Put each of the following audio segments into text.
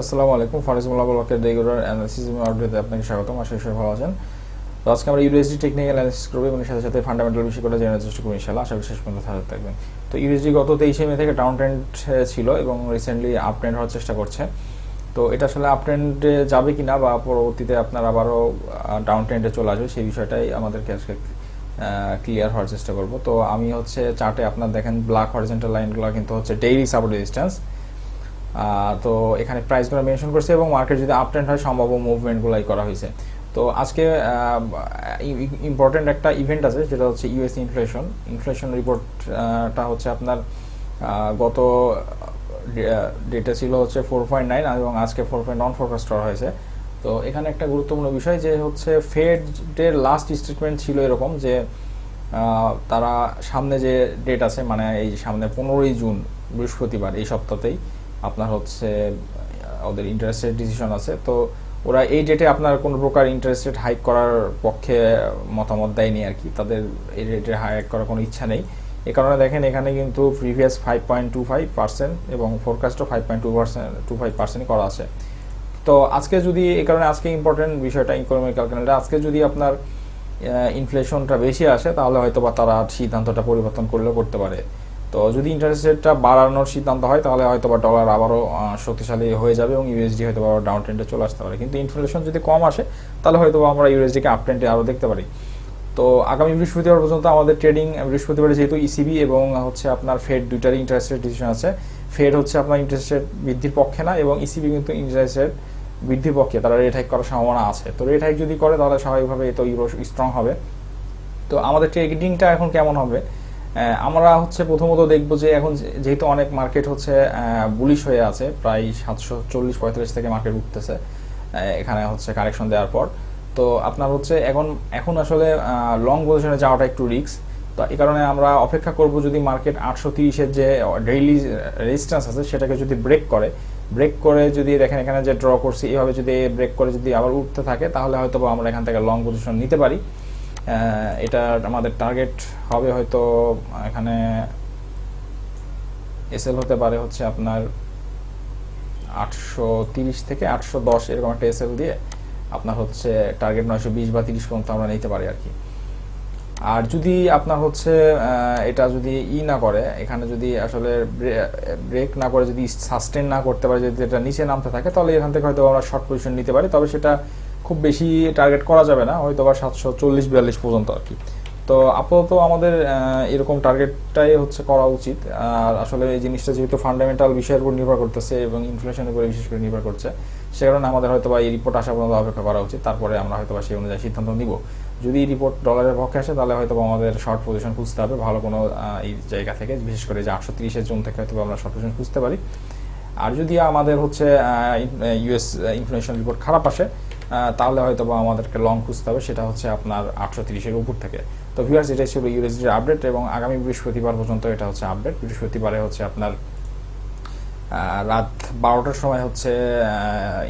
আসসালামু আলাইকুম। ফারিজুল্লাহ ব্লকের রেগুলার অ্যানালিসিস এবং আপডেটে আপনাকে স্বাগতম। আশা করি ভালো আছেন। তো আজকে আমরা ইউএসডি টেকনিক্যাল অ্যানালিসিস করব এবং সাথে সাথে ফান্ডামেন্টাল বিষয়গুলো জানার চেষ্টা করব ইনশাআল্লাহ। আশা করি শেষ পর্যন্ত সাথে থাকবেন। তো ইউএসডি গত 23 মে থেকে ডাউন ট্রেন্ড ছিল এবং রিসেন্টলি আপ ট্রেন্ড হওয়ার চেষ্টা করছে। তো এটা আসলে আপ ট্রেন্ডে যাবে কিনা বা পরবর্তীতে আপনার আবারও ডাউন ট্রেন্ডে চলে আসবে সেই বিষয়টাই আমাদেরকে আজকে ক্লিয়ার হওয়ার চেষ্টা করব। তো আমি হচ্ছে চার্টে আপনার দেখেন ব্ল্যাক হরিজন্টাল লাইনগুলো কিন্তু হচ্ছে ডেইলি সাপোর্ট রেজিস্ট্যান্স। তো এখানে প্রাইসগুলো মেনশন করছে এবং মার্কেট যদি আপ ট্রেন্ড হয় সম্ভাব্য মুভমেন্টগুলাই করা হয়েছে। তো আজকে ইম্পর্টেন্ট একটা ইভেন্ট আছে যেটা হচ্ছে ইউএস ইনফ্লেশন রিপোর্টটা হচ্ছে আপনার গত ডেটে ছিল হচ্ছে 4.9 এবং আজকে 4.1 ফোরকাস্ট করা হয়েছে। তো এখানে একটা গুরুত্বপূর্ণ বিষয় যে হচ্ছে ফেডের লাস্ট স্টেটমেন্ট ছিল এরকম যে তারা সামনে যে ডেট আছে মানে এই সামনে 15ই জুন বৃহস্পতিবার এই সপ্তাহতেই আপনার হচ্ছে ওদের ইন্টারেস্ট রেট ডিসিশন আছে। তো ওরা এই ডেটে আপনার কোনো প্রকার ইন্টারেস্ট রেট হাইক করার পক্ষে মতামত দেয়নি আর কি, তাদের এই রেটে হাইক করার কোনো ইচ্ছা নেই। এই কারণে দেখেন এখানে কিন্তু প্রিভিয়াস 5.25% এবং ফোরকাস্টও 5.25% করা আছে। তো আজকে যদি এই কারণে আজকে ইম্পর্টেন্ট বিষয়টা ইকোনমিক্যাল ক্যালেন্ডার, আজকে যদি আপনার ইনফ্লেশনটা বেশি আসে তাহলে হয়তো বা তারা সিদ্ধান্তটা পরিবর্তন করলেও করতে পারে। তো যদি ইন্টারেস্ট রেটটা বাড়ানোর সিদ্ধান্ত হয় তাহলে হয়তো বা ডলার আবারও শক্তিশালী হয়ে যাবে এবং ইউএসডি হয়তো বা ডাউন ট্রেন্ডে চলে আসতে পারে। কিন্তু ইনফ্লেশন যদি কম আসে তাহলে হয়তো আমরা ইউএসডিকে আপ ট্রেন্ডে আরও দেখতে পারি। তো আগামী বৃহস্পতিবার পর্যন্ত আমাদের ট্রেডিং, বৃহস্পতিবারে যেহেতু ইসিবি এবং হচ্ছে আপনার ফেড দুইটারই ইন্টারেস্ট রেট ডিসিশন আছে। ফেড হচ্ছে আপনার ইন্টারেস্ট রেট বৃদ্ধির পক্ষে না এবং ইসিবি কিন্তু ইন্টারেস্ট রেট বৃদ্ধির পক্ষে, তারা রেট হাইক করার সম্ভাবনা আছে। তো রেট হাইক যদি করে তাহলে স্বাভাবিকভাবে তো ইউরো স্ট্রং হবে। তো আমাদের ট্রেডিংটা এখন কেমন হবে, আমরা হচ্ছে প্রথমত দেখব যে এখন যেহেতু অনেক মার্কেট হচ্ছে বুলিশ হয়ে আছে, প্রায় 740-45 থেকে মার্কেট উঠতেছে এখানে হচ্ছে কারেকশন দেওয়ার পর। তো আপনার হচ্ছে এখন আসলে লং পজিশনে যাওয়াটা একটু রিস্ক। তো এই কারণে আমরা অপেক্ষা করব যদি মার্কেট 830-এর যে ডেইলি রেজিস্ট্যান্স আছে সেটাকে যদি ব্রেক করে যদি দেখেন এখানে যে ড্র করছি এভাবে যদি ব্রেক করে যদি আবার উঠতে থাকে তাহলে হয়তো আমরা এখান থেকে লং পজিশন নিতে পারি। এটা আমাদের টার্গেট হবে হয়তো এখানে এসএল হতে পারে হচ্ছে আপনার 830 থেকে 810 এরকম একটা এসএল দিয়ে আপনার হচ্ছে টার্গেট 920 বা 30 পর্যন্ত আমরা নিতে পারি আর কি। আর যদি আপনার হচ্ছে এটা যদি না করে, এখানে যদি আসলে ব্রেক না করে যদি সাস্টেন না করতে পারে, যদি এটা নিচে নামতে থাকে তাহলে এখান থেকে হয়তো আমরা শর্ট পজিশন নিতে পারি। তবে সেটা খুব বেশি টার্গেট করা যাবে না, হয়তো বা 740-42 পর্যন্ত আর কি। তো আপাতত আমাদের এরকম টার্গেটটাই হচ্ছে করা উচিত। আর আসলে এই জিনিসটা যেহেতু ফান্ডামেন্টাল বিষয়ের উপর নির্ভর করতেছে এবং ইনফ্লেশনের উপরে বিশেষ করে নির্ভর করছে, সে কারণে আমাদের হয়তো বা এই রিপোর্ট আসা পর্যন্ত অপেক্ষা করা উচিত, তারপরে আমরা হয়তো বা সেই অনুযায়ী সিদ্ধান্ত নিব। যদি রিপোর্ট ডলারের পক্ষে আসে তাহলে হয়তো আমাদের শর্ট পজিশন খুঁজতে হবে ভালো কোনো এই জায়গা থেকে, বিশেষ করে যে 830-এর জোন থেকে হয়তো আমরা শর্ট পজিশন খুঁজতে পারি। আর যদি আমাদের হচ্ছে ইউএস ইনফ্লেশন রিপোর্ট খারাপ আসে তাহলে হয়তো বা আমাদেরকে লং খুঁজতে হবে, সেটা হচ্ছে আপনার 830-এর উপর থেকে। তো ভিউয়ার্স, এটাই ছিল ইউএসডির আপডেট এবং আগামী বৃহস্পতিবার পর্যন্ত এটা হচ্ছে আপডেট। বৃহস্পতিবারে হচ্ছে আপনার রাত 12টার সময় হচ্ছে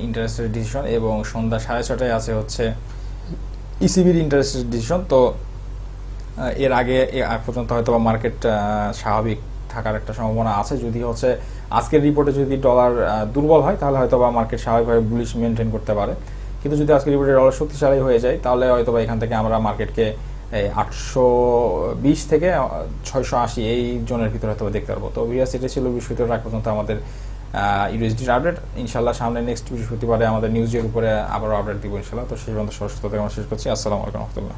ইন্টারেস্ট রেট ডিসিশন এবং সন্ধ্যা 6:30টায় আছে হচ্ছে ইসিবির ইন্টারেস্ট রেট ডিসিশন। তো এর আগে পর্যন্ত হয়তো বা মার্কেট স্বাভাবিক থাকার একটা সম্ভাবনা আছে। যদি হচ্ছে আজকের রিপোর্টে যদি ডলার দুর্বল হয় তাহলে হয়তো বা মার্কেট স্বাভাবিকভাবে বুলিশ মেনটেন করতে পারে। কিন্তু যদি আজকের রিপোর্টে ডলার শক্তিশালী হয়ে যায় তাহলে হয়তো বা এখান থেকে আমরা মার্কেটকে 820 থেকে 680 এই জোনের ভিতরে হয়তো দেখতে পারবো। তো ভিউয়ার্স, এটা ছিল বৃহস্পতিবার রাত পর্যন্ত আমাদের ইউএসডির আপডেট। ইনশাল্লাহ সামনে নেক্সট বৃহস্পতিবারে আমাদের নিউজের উপরে আবারও আপডেট দিব ইনশাল্লাহ। তো সেই পর্যন্ত সুস্থ থেকে শেষ করছি। আসসালামু আলাইকুম রহমতুল্লাহ।